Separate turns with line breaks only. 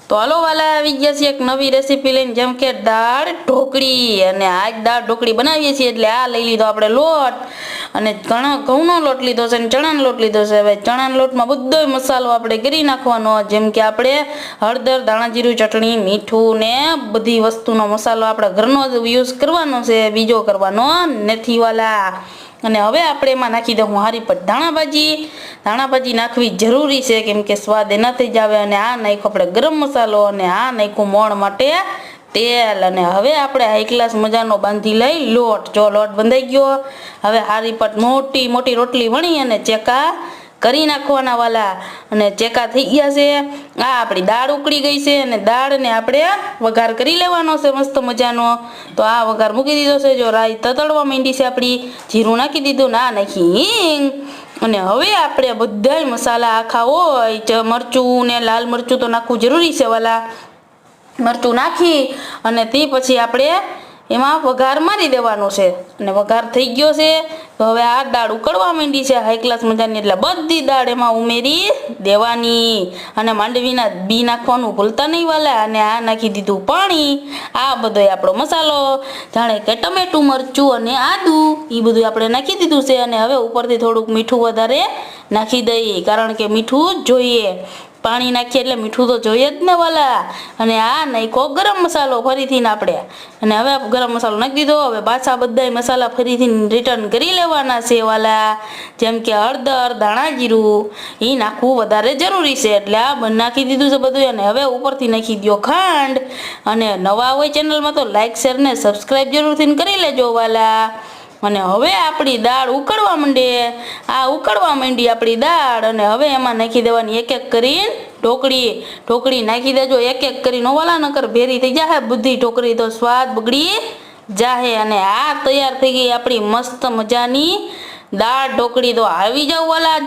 તો હાલો વાલા આવી ગયા છે એક નવી રેસીપી લઈને, જેમ કે દાળ ઢોકળી। અને આ દાળ ઢોકળી બનાવીએ છીએ એટલે આ લઈ લીધો આપણે લોટ, અને ઘઉંનો લોટ લીધો છે અને ચણાનો લોટ લીધો છે। હવે ચણાના લોટમાં બધોય મસાલો આપણે કરી નાખવાનો, જેમ કે આપણે હળદર, ધાણા જીરું, ચટણી, મીઠું ને બધી વસ્તુનો મસાલો આપણે ઘરનો જ યુઝ કરવાનો છે, બીજો કરવાનો નથી વાલા। અને હવે આપણે એમાં નાખી દઉં હારી પર ધાણાભાજી નાખવી જરૂરી છે, કેમ કે સ્વાદ એનાથી જ આવે। અને આ નાખ્યો આપણે ગરમ મસાલો, અને આ નાખ્યું મોણ માટે તેલ। અને હવે આપણે હાઈ ક્લાસ મજાનો બાંધી લઈ લોટ। જો લોટ બંધાઈ ગયો, હવે હારી પર મોટી મોટી રોટલી વણી અને ચેકા કરી નાખવાના વાલા। અને ચેકા થઈ ગયા છે, આ આપણી દાળ ઉકળી ગઈ છે, અને દાળને આપણે વઘાર કરી લેવાનો છે મસ્ત મજાનો। તો આ વઘાર મૂકી દીધો છે, જો રાઈ તતડવા માંડી છે આપણી, જીરું નાખી દીધું, ના નાખી હિંગ। અને હવે આપણે બધાય મસાલા આખા હોય, મરચું ને લાલ મરચું તો નાખવું જરૂરી છે વાલા, મરચું નાખી અને તે પછી આપણે એમાં વઘાર મારી દેવાનો છે। અને વઘાર થઈ ગયો છે, તો હવે આ દાળ ઉકળવા માંડી છે હાઈ ક્લાસ મજાની, એટલે બધી દાળ એમાં ઉમેરી દેવાની। અને માંડવીના બી નાખવાનું ભૂલતા નહીં વાલા। અને આ નાખી દીધું પાણી, આ બધોય આપણો મસાલો, જાણે કે ટમેટું, મરચું અને આદુ, એ બધું આપણે નાખી દીધું છે। અને હવે ઉપરથી થોડુંક મીઠું વધારે નાખી દઈએ, કારણ કે મીઠું જોઈએ, પાણી નાખીએ એટલે મીઠું તો જોઈએ જ ને વાલા। અને આ નાખ્યો ગરમ મસાલો ફરીથી આપણે, અને હવે ગરમ મસાલો નાખી દીધો। હવે પાછા બધા મસાલા ફરીથી રિટર્ન કરી લેવાના છે વાલા, જેમ કે હળદર, ધાણા જીરું એ નાખવું વધારે જરૂરી છે, એટલે આ નાખી દીધું છે બધું। અને હવે ઉપરથી નાખી દો ખાંડ। અને નવા હોય ચેનલમાં તો લાઈક, શેર ને સબસ્ક્રાઈબ જરૂરથી કરી લેજો વાલા। અને હવે આપણી દાળ ઉકળવા માંડે, આ ઉકળવા માંડી આપણી દાળ, અને હવે એમાં નાખી દેવાની એક એક કરીને ઢોકળી નાખી દેજો એક એક કરીને વાલા, નકર ભેરી થઈ જાહે બધી ઢોકળી તો સ્વાદ બગડી જાહે। અને આ તૈયાર થઈ ગઈ આપણી મસ્ત મજાની દાળ ઢોકળી। તો આવી જાવ વાલા।